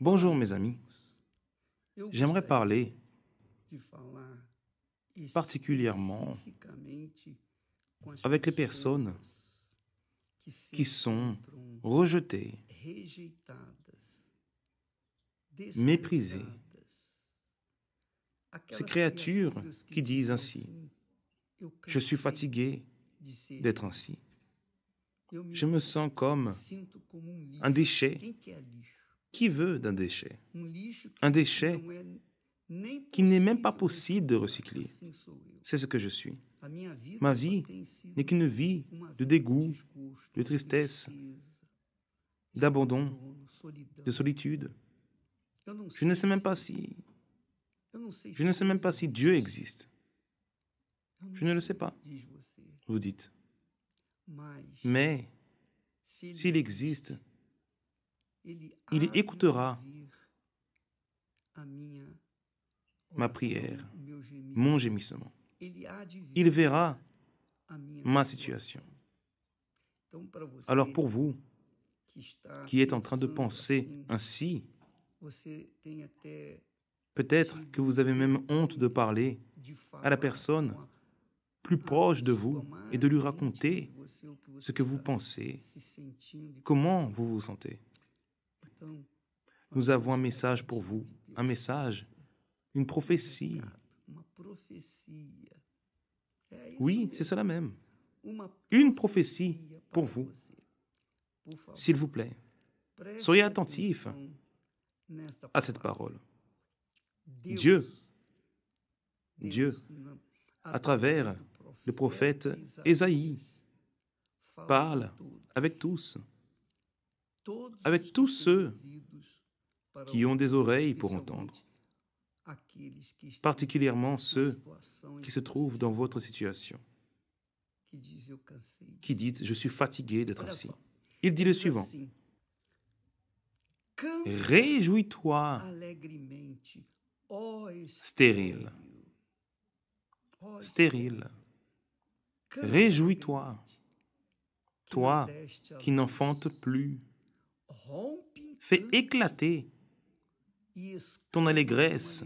Bonjour mes amis, j'aimerais parler particulièrement avec les personnes qui sont rejetées, méprisées. Ces créatures qui disent ainsi: je suis fatigué d'être ainsi. Je me sens comme un déchet. Qui veut d'un déchet? Un déchet qui n'est même pas possible de recycler. C'est ce que je suis. Ma vie n'est qu'une vie de dégoût, de tristesse, d'abandon, de solitude. Je ne sais même pas si Dieu existe. Je ne le sais pas, vous dites. Mais s'il existe, il écoutera ma prière, mon gémissement. Il verra ma situation. Alors pour vous, qui êtes en train de penser ainsi, peut-être que vous avez même honte de parler à la personne plus proche de vous et de lui raconter ce que vous pensez, comment vous vous sentez. Nous avons un message pour vous, un message, une prophétie. Oui, c'est cela même. Une prophétie pour vous. S'il vous plaît, soyez attentifs à cette parole. Dieu, à travers le prophète Ésaïe, parle avec tous ceux qui ont des oreilles pour entendre, particulièrement ceux qui se trouvent dans votre situation, qui disent « je suis fatigué d'être ainsi ». Il dit le suivant: « Réjouis-toi, stérile, stérile, réjouis-toi, toi qui n'enfantes plus, fais éclater ton allégresse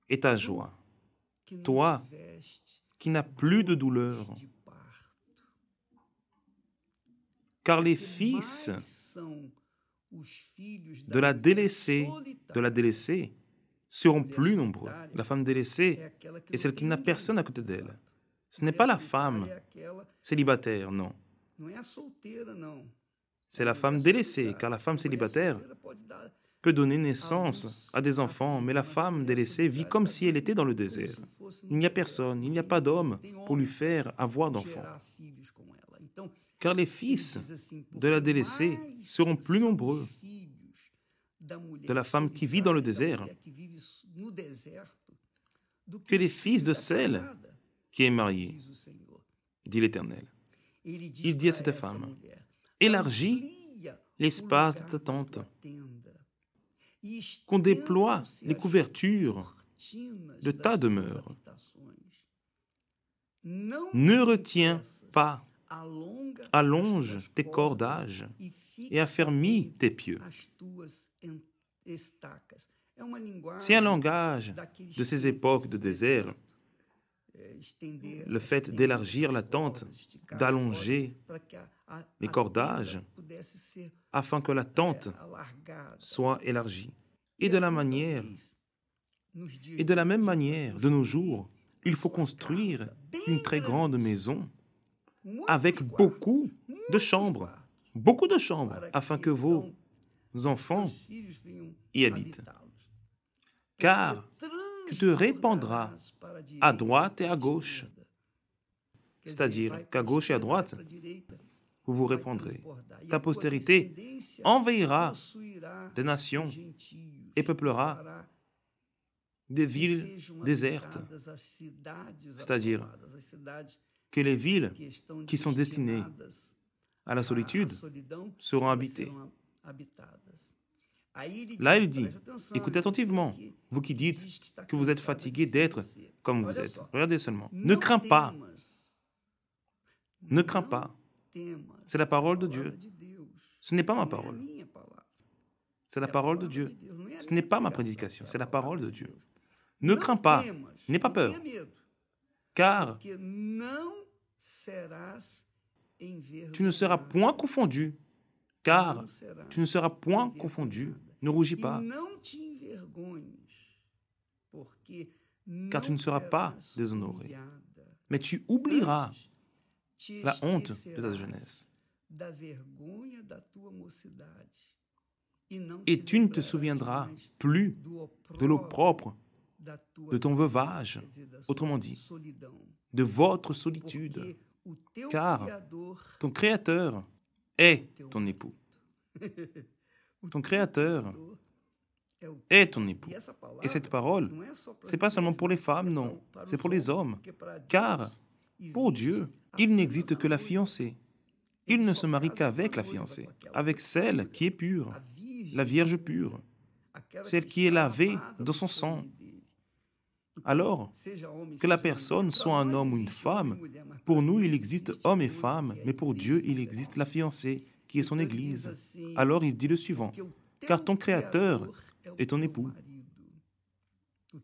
et ta joie, toi qui n'as plus de douleur, car les fils de la délaissée seront plus nombreux. » La femme délaissée est celle qui n'a personne à côté d'elle. Ce n'est pas la femme célibataire, non. C'est la femme délaissée, car la femme célibataire peut donner naissance à des enfants, mais la femme délaissée vit comme si elle était dans le désert. Il n'y a personne, il n'y a pas d'homme pour lui faire avoir d'enfants. Car les fils de la délaissée seront plus nombreux de la femme qui vit dans le désert que les fils de celle qui est mariée, dit l'Éternel. Il dit à cette femme: élargis l'espace de ta tente, qu'on déploie les couvertures de ta demeure. Ne retiens pas, allonge tes cordages et affermis tes pieux. C'est un langage de ces époques de désert, le fait d'élargir la tente, d'allonger les cordages, afin que la tente soit élargie. Et de la même manière, de nos jours, il faut construire une très grande maison avec beaucoup de chambres, afin que vos enfants y habitent. Car tu te répandras à droite et à gauche, c'est-à-dire qu'à gauche et à droite, vous vous répandrez. Ta postérité envahira des nations et peuplera des villes désertes, c'est-à-dire que les villes qui sont destinées à la solitude seront habitées. Là, il dit, écoutez attentivement, vous qui dites que vous êtes fatigué d'être comme vous êtes. Regardez seulement. Ne crains pas. Ne crains pas. C'est la parole de Dieu. Ce n'est pas ma parole. C'est la parole de Dieu. Ce n'est pas ma prédication, c'est la parole de Dieu. Ne crains pas, n'aie pas peur, car tu ne seras point confondu, car tu ne seras point confondu. Ne rougis pas, car tu ne seras pas déshonoré, mais tu oublieras la honte de ta jeunesse. Et tu ne te souviendras plus de l'opprobre de ton veuvage, autrement dit, de votre solitude, car ton Créateur est ton époux. Ton Créateur est ton époux. Et cette parole, ce n'est pas seulement pour les femmes, non, c'est pour les hommes. Car, pour Dieu, il n'existe que la fiancée. Il ne se marie qu'avec la fiancée, avec celle qui est pure, la Vierge pure, celle qui est lavée dans son sang. Alors, que la personne soit un homme ou une femme, pour nous, il existe homme et femme, mais pour Dieu, il existe la fiancée, qui est son Église. Alors, il dit le suivant, « Car ton Créateur est ton époux. »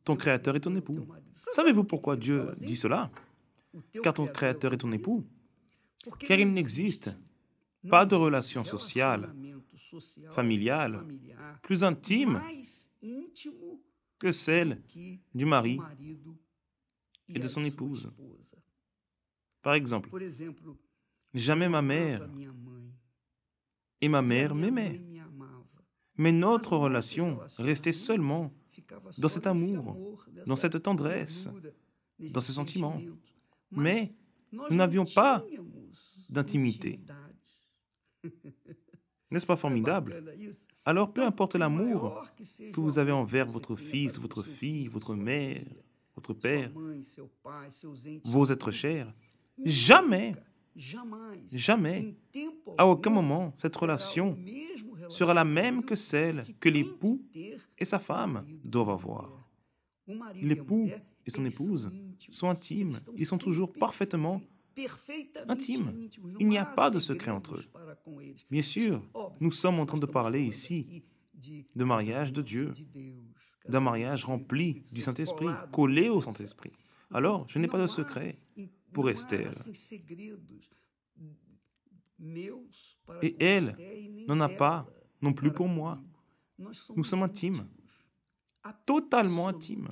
Ton Créateur est ton époux. Savez-vous pourquoi Dieu dit cela? Car ton Créateur est ton époux. Car il n'existe pas de relation sociale, familiale, plus intime que celle du mari et de son épouse. Par exemple, jamais ma mère et ma mère m'aimaient, mais notre relation restait seulement dans cet amour, dans cette tendresse, dans ce sentiment. Mais nous n'avions pas d'intimité. N'est-ce pas formidable? Alors, peu importe l'amour que vous avez envers votre fils, votre fille, votre mère, votre père, vos êtres chers, jamais, jamais, à aucun moment, cette relation sera la même que celle que l'époux et sa femme doivent avoir. L'époux et son épouse sont intimes, ils sont toujours parfaitement intimes. Il n'y a pas de secret entre eux. Bien sûr, nous sommes en train de parler ici de mariage de Dieu, d'un mariage rempli du Saint-Esprit, collé au Saint-Esprit. Alors, je n'ai pas de secret pour Esther. Et elle n'en a pas non plus pour moi. Nous sommes intimes, totalement intimes.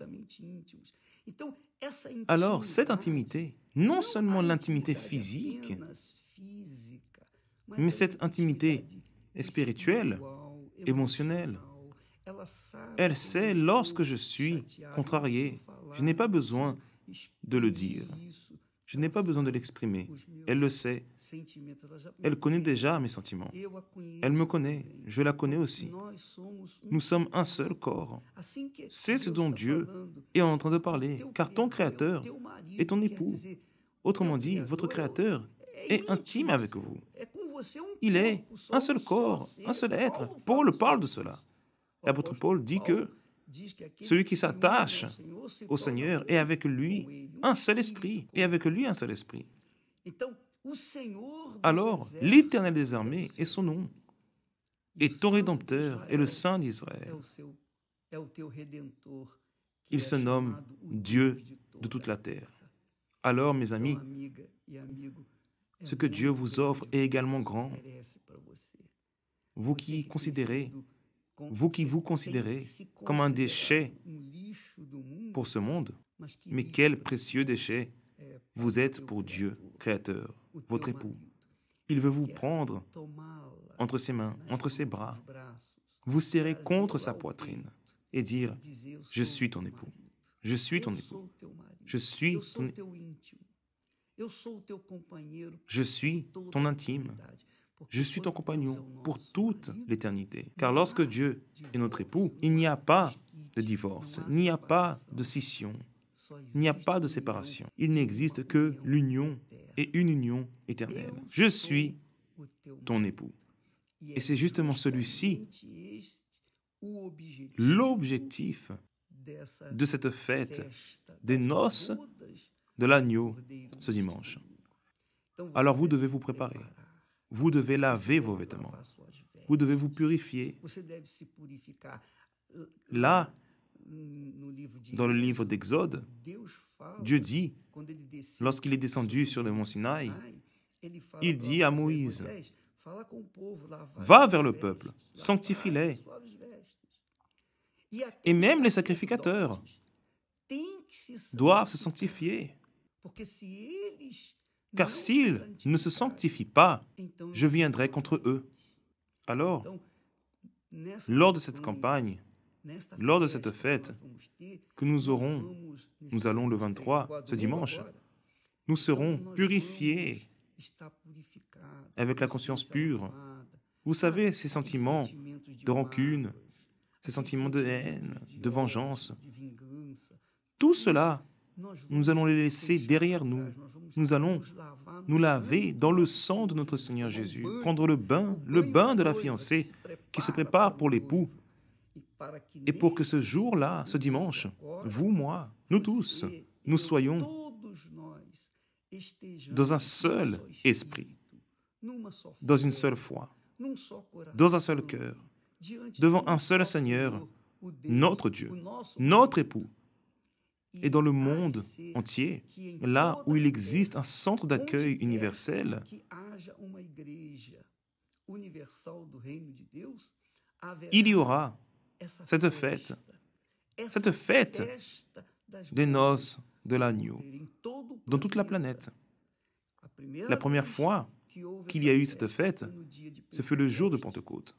Alors, cette intimité, non seulement l'intimité physique, mais cette intimité est spirituelle, émotionnelle. Elle sait lorsque je suis contrarié. Je n'ai pas besoin de le dire. Je n'ai pas besoin de l'exprimer. Elle le sait. Elle connaît déjà mes sentiments. Elle me connaît. Je la connais aussi. Nous sommes un seul corps. C'est ce dont Dieu est en train de parler, car ton Créateur est ton époux. Autrement dit, votre Créateur est intime avec vous. Il est un seul corps, un seul être. Paul parle de cela. L'apôtre Paul dit que celui qui s'attache au Seigneur est avec lui un seul esprit, et avec lui un seul esprit. Alors, l'Éternel des armées est son nom, et ton Rédempteur est le Saint d'Israël. Il se nomme Dieu de toute la terre. Alors, mes amis, ce que Dieu vous offre est également grand. Vous qui vous considérez comme un déchet pour ce monde, mais quel précieux déchet vous êtes pour Dieu, Créateur, votre époux. Il veut vous prendre entre ses mains, entre ses bras, vous serrer contre sa poitrine et dire, je suis ton époux, je suis ton époux, je suis ton intime, je suis ton compagnon pour toute l'éternité. Car lorsque Dieu est notre époux, il n'y a pas de divorce, il n'y a pas de scission, il n'y a pas de séparation. Il n'existe que l'union et une union éternelle. Je suis ton époux. Et c'est justement celui-ci l'objectif de cette fête des noces de l'agneau ce dimanche. Alors vous devez vous préparer. Vous devez laver vos vêtements. Vous devez vous purifier. Là, dans le livre d'Exode, Dieu dit, lorsqu'il est descendu sur le mont Sinaï, il dit à Moïse, « Va vers le peuple, sanctifie-les. » Et même les sacrificateurs doivent se sanctifier. Car s'ils ne se sanctifient pas, je viendrai contre eux. Alors, lors de cette campagne, lors de cette fête que nous allons le 23, ce dimanche, nous serons purifiés avec la conscience pure. Vous savez, ces sentiments de rancune, ces sentiments de haine, de vengeance, tout cela, nous allons les laisser derrière nous. Nous allons nous laver dans le sang de notre Seigneur Jésus, prendre le bain de la fiancée qui se prépare pour l'époux. Et pour que ce jour-là, ce dimanche, vous, moi, nous tous, nous soyons dans un seul esprit, dans une seule foi, dans un seul cœur, devant un seul Seigneur, notre Dieu, notre époux, et dans le monde entier, là où il existe un centre d'accueil universel, il y aura cette fête des noces de l'agneau dans toute la planète. La première fois qu'il y a eu cette fête, ce fut le jour de Pentecôte,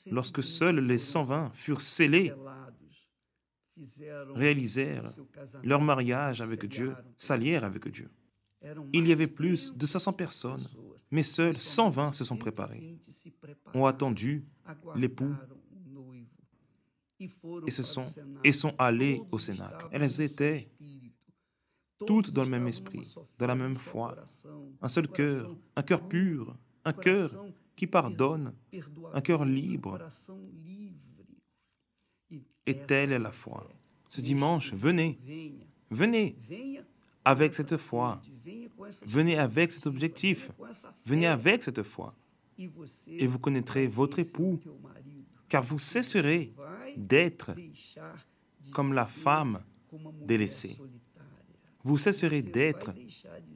lorsque seuls les 120 furent scellés, réalisèrent leur mariage avec Dieu, s'allièrent avec Dieu. Il y avait plus de 500 personnes, mais seuls 120 se sont préparés, ont attendu l'époux et sont allés au Cénacle. Elles étaient toutes dans le même esprit, dans la même foi, un seul cœur, un cœur pur, un cœur qui pardonne, un cœur libre. Et telle est la foi. Ce dimanche, venez avec cette foi, venez avec cet objectif, venez avec cette foi, et vous connaîtrez votre époux, car vous cesserez d'être comme la femme délaissée. Vous cesserez d'être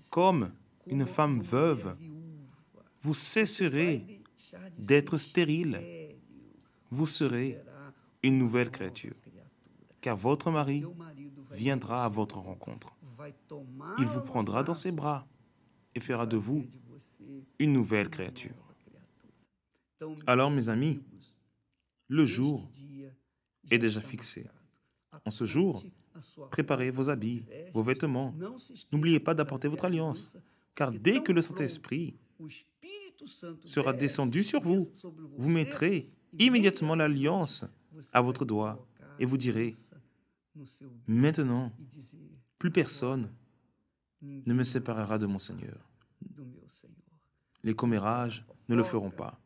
comme une femme veuve. Vous cesserez d'être stérile. Vous serez une nouvelle créature, car votre mari viendra à votre rencontre. Il vous prendra dans ses bras et fera de vous une nouvelle créature. Alors, mes amis, le jour est déjà fixé. En ce jour, préparez vos habits, vos vêtements. N'oubliez pas d'apporter votre alliance, car dès que le Saint-Esprit sera descendu sur vous, vous mettrez immédiatement l'alliance à votre doigt et vous direz, « Maintenant, plus personne ne me séparera de mon Seigneur. » Les commérages ne le feront pas.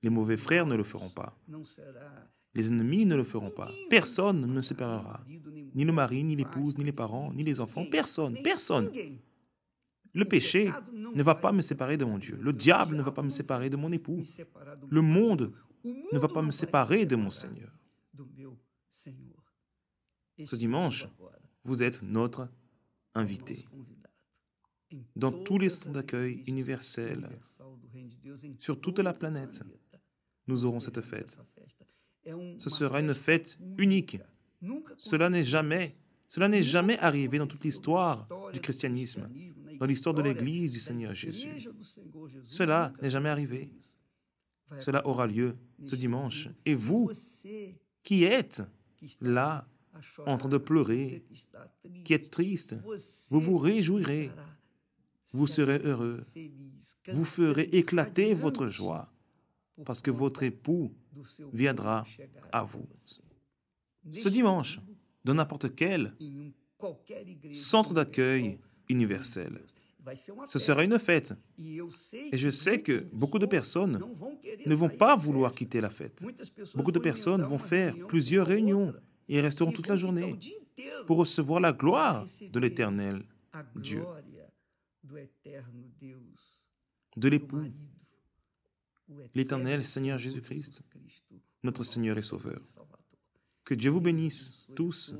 Les mauvais frères ne le feront pas. Les ennemis ne le feront pas. Personne ne me séparera. Ni le mari, ni l'épouse, ni les parents, ni les enfants. Personne. Personne. Le péché ne va pas me séparer de mon Dieu. Le diable ne va pas me séparer de mon époux. Le monde ne va pas me séparer de mon Seigneur. Ce dimanche, vous êtes notre invité. Dans tous les centres d'accueil universels, sur toute la planète, nous aurons cette fête. Ce sera une fête unique. Cela n'est jamais arrivé dans toute l'histoire du christianisme, dans l'histoire de l'Église du Seigneur Jésus. Cela n'est jamais arrivé. Cela aura lieu ce dimanche. Et vous, qui êtes là, en train de pleurer, qui êtes triste, vous vous réjouirez, vous serez heureux, vous ferez éclater votre joie, parce que votre époux viendra à vous. Ce dimanche, dans n'importe quel centre d'accueil universel, ce sera une fête. Et je sais que beaucoup de personnes ne vont pas vouloir quitter la fête. Beaucoup de personnes vont faire plusieurs réunions et resteront toute la journée pour recevoir la gloire de l'Éternel Dieu, de l'époux, l'Éternel Seigneur Jésus-Christ, notre Seigneur et Sauveur. Que Dieu vous bénisse tous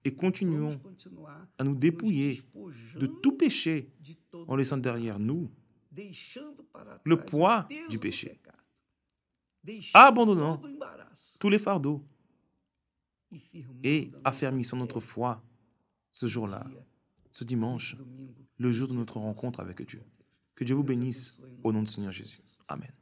et continuons à nous dépouiller de tout péché en laissant derrière nous le poids du péché, abandonnant tous les fardeaux et affermissant notre foi ce jour-là, ce dimanche, le jour de notre rencontre avec Dieu. Que Dieu vous bénisse au nom du Seigneur Jésus. Amen.